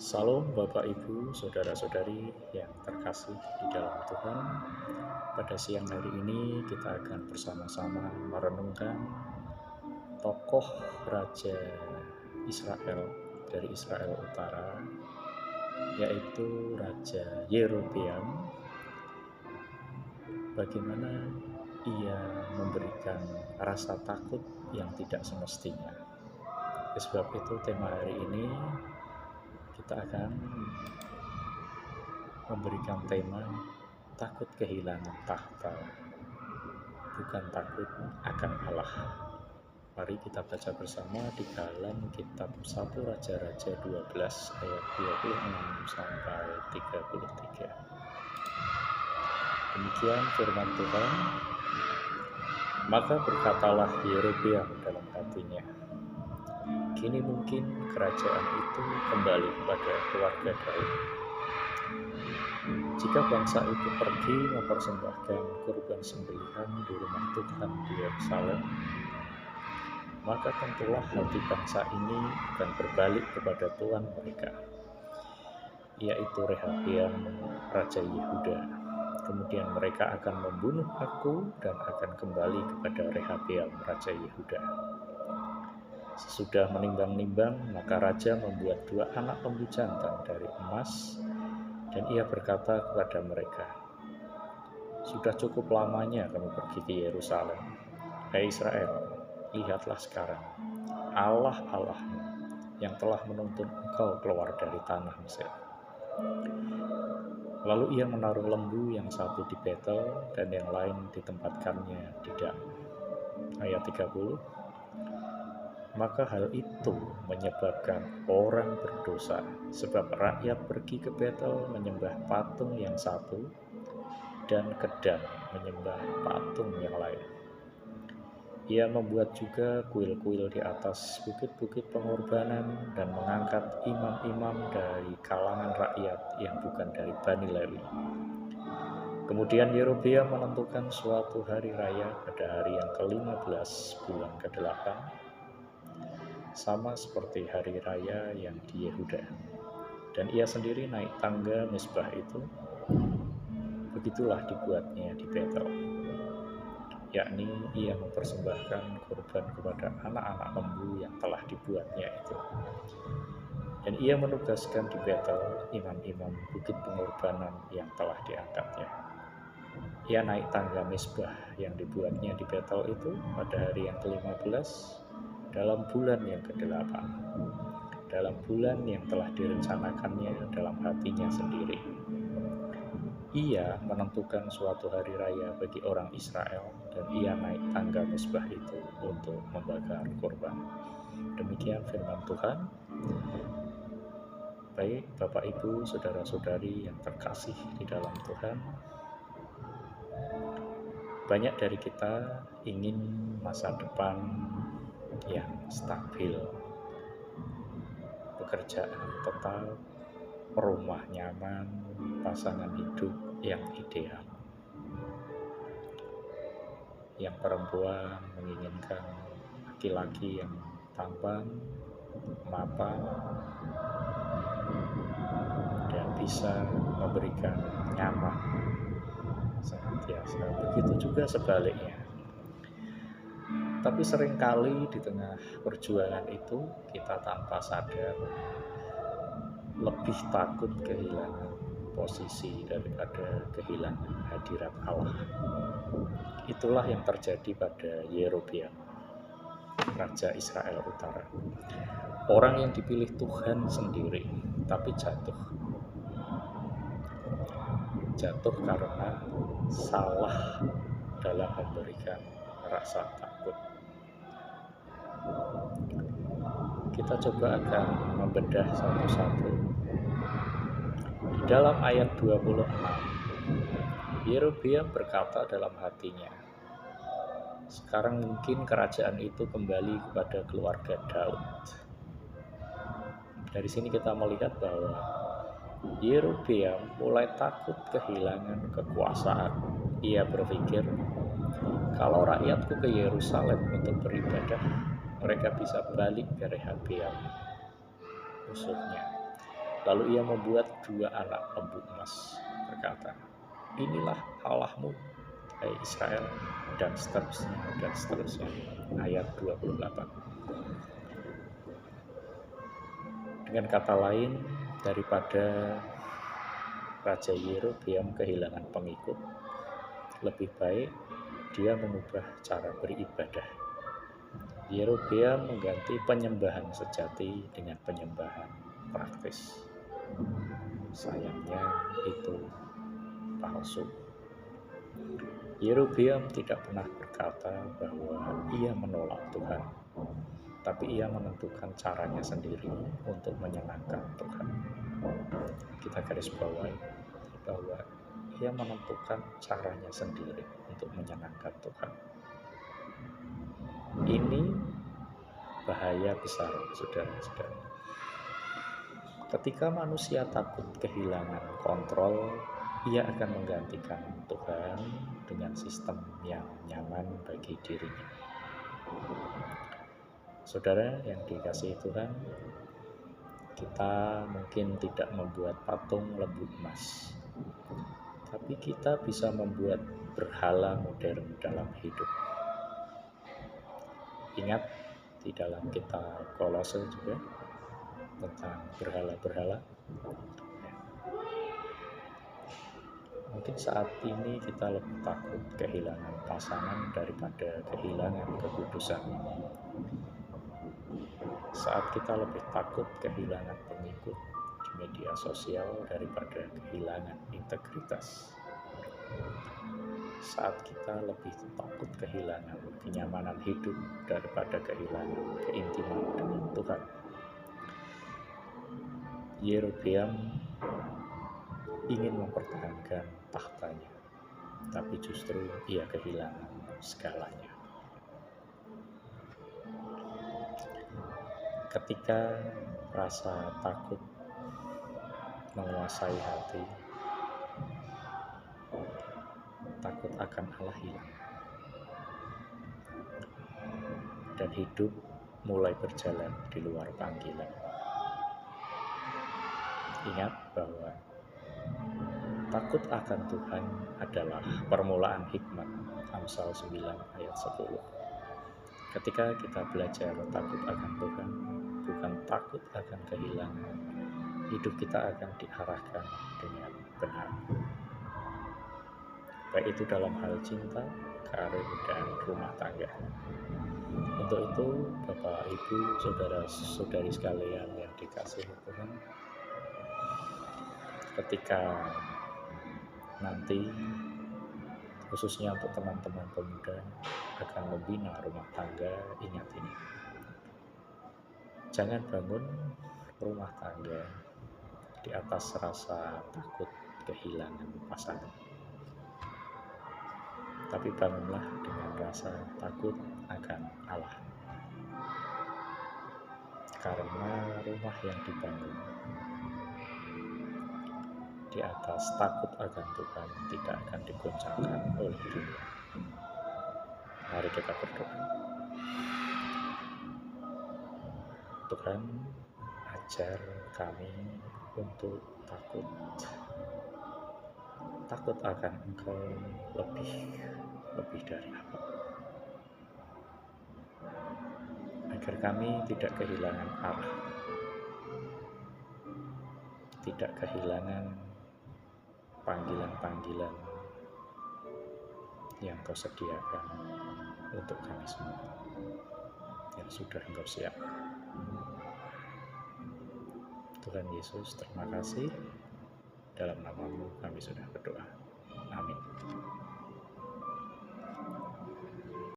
Salam Bapak Ibu, Saudara-saudari yang terkasih di dalam Tuhan. Pada siang hari ini kita akan bersama-sama merenungkan tokoh Raja Israel dari Israel Utara, yaitu Raja Yerobeam. Bagaimana ia memberikan rasa takut yang tidak semestinya. Oleh sebab itu tema hari ini kita akan memberikan tema takut kehilangan tahta, bukan takut akan Allah. Mari kita baca bersama di dalam kitab 1 Raja-Raja 12 ayat 26 sampai 33. Demikian firman Tuhan. Maka berkatalah Yerobeam dalam hatinya, kini mungkin kerajaan itu kembali kepada keluarga Daud. Jika bangsa itu pergi mempersembahkan kurban sembelihan di rumah Tuhan di Yerusalem, maka tentulah hati bangsa ini akan berbalik kepada Tuhan mereka, yaitu Rehabeam, Raja Yehuda. Kemudian mereka akan membunuh aku dan akan kembali kepada Rehabeam, Raja Yehuda. Sesudah menimbang-nimbang, maka raja membuat 2 anak lembu jantan dari emas, dan ia berkata kepada mereka, sudah cukup lamanya kamu pergi ke Yerusalem. Hai Israel, lihatlah sekarang Allah-Allahmu yang telah menuntun engkau keluar dari tanah Mesir. Lalu ia menaruh lembu yang satu di Betel dan yang lain ditempatkannya di Dan. Ayat 30. Maka hal itu menyebabkan orang berdosa, sebab rakyat pergi ke Betel menyembah patung yang satu, dan ke Dan menyembah patung yang lain. Ia membuat juga kuil-kuil di atas bukit-bukit pengorbanan dan mengangkat imam-imam dari kalangan rakyat yang bukan dari Bani Lewi. Kemudian Yerobeam menentukan suatu hari raya pada hari yang ke-15 bulan ke-8, sama seperti hari raya yang di Yehuda. Dan ia sendiri naik tangga mezbah itu, begitulah dibuatnya di Betel, yakni ia mempersembahkan kurban kepada anak-anak lembu yang telah dibuatnya itu. Dan ia menugaskan di Betel imam-imam bukit pengorbanan yang telah diangkatnya. Ia naik tangga mezbah yang dibuatnya di Betel itu pada hari yang ke-15 dalam bulan yang ke-8, dalam bulan yang telah direncanakannya dalam hatinya sendiri. Ia menentukan suatu hari raya bagi orang Israel, dan ia naik tangga mezbah itu untuk membakar kurban. Demikian firman Tuhan. Baik Bapak Ibu, Saudara-saudari yang terkasih di dalam Tuhan, banyak dari kita ingin masa depan yang stabil, pekerjaan tetap, rumah nyaman, pasangan hidup yang ideal. Yang perempuan menginginkan laki-laki yang tampan, mapan, dan bisa memberikan nyaman senantiasa. Begitu juga sebaliknya. Tapi seringkali di tengah perjuangan itu kita tanpa sadar lebih takut kehilangan posisi daripada kehilangan hadirat Allah. Itulah yang terjadi pada Yerobeam, Raja Israel Utara. Orang yang dipilih Tuhan sendiri, tapi jatuh. Jatuh karena salah dalam memberikan rasa takut. Kita coba akan membedah satu-satu. Di dalam ayat 26, Yerobeam berkata dalam hatinya, sekarang mungkin kerajaan itu kembali kepada keluarga Daud. Dari sini kita melihat bahwa Yerobeam mulai takut kehilangan kekuasaan. Ia berpikir, kalau rakyatku ke Yerusalem untuk beribadah, mereka bisa balik ke Rehabeam, musuhnya. Lalu ia membuat 2 anak lembu emas, berkata, "Inilah Allahmu, hai Israel," dan seterusnya, dan seterusnya. Ayat 28. Dengan kata lain, daripada Raja Yerobeam kehilangan pengikut, lebih baik dia mengubah cara beribadah. Yerobeam mengganti penyembahan sejati dengan penyembahan praktis. Sayangnya itu palsu. Yerobeam tidak pernah berkata bahwa ia menolak Tuhan, tapi ia menentukan caranya sendiri untuk menyenangkan Tuhan. Kita garis bawahi bahwa ia menentukan caranya sendiri untuk menyenangkan Tuhan. Ini bahaya besar, saudara-saudara. Ketika manusia takut kehilangan kontrol, ia akan menggantikan Tuhan dengan sistem yang nyaman bagi dirinya. Saudara yang dikasihi Tuhan, kita mungkin tidak membuat patung lembu emas, tapi kita bisa membuat berhala modern dalam hidup. Ingat di dalam kitab Kolose juga tentang berhala-berhala. Mungkin saat ini kita lebih takut kehilangan pasangan daripada kehilangan kekudusan. Saat kita lebih takut kehilangan pengikut di media sosial daripada kehilangan integritas. Saat kita lebih takut kehilangan kenyamanan hidup daripada kehilangan keintiman dengan Tuhan. Yerobeam ingin mempertahankan tahtanya, tapi justru ia kehilangan segalanya. Ketika rasa takut menguasai hati, takut akan Allah hilang, dan hidup mulai berjalan di luar panggilan. Ingat bahwa takut akan Tuhan adalah permulaan hikmat. Amsal 9 ayat 10. Ketika kita belajar takut akan Tuhan, bukan takut akan kehilangan, hidup kita akan diarahkan dengan benar. Baik itu dalam hal cinta, karir, dan rumah tangga. Untuk itu, Bapak, Ibu, saudara-saudari sekalian yang dikasihi Tuhan, ketika nanti, khususnya untuk teman-teman pemuda akan membina rumah tangga, ingat ini. Jangan bangun rumah tangga di atas rasa takut kehilangan pasangan, tapi bangunlah dengan rasa takut akan Allah. Karena rumah yang dibangun di atas takut akan Tuhan tidak akan digoncangkan oleh dunia. Mari kita berdoa. Tuhan, ajar kami untuk takut akan Engkau lebih dari apa, agar kami tidak kehilangan arah, tidak kehilangan panggilan-panggilan yang Kau sediakan untuk kami semua, yang sudah Engkau siapkan. Tuhan Yesus, terima kasih. Dalam nama-Mu kami sudah berdoa. Amin.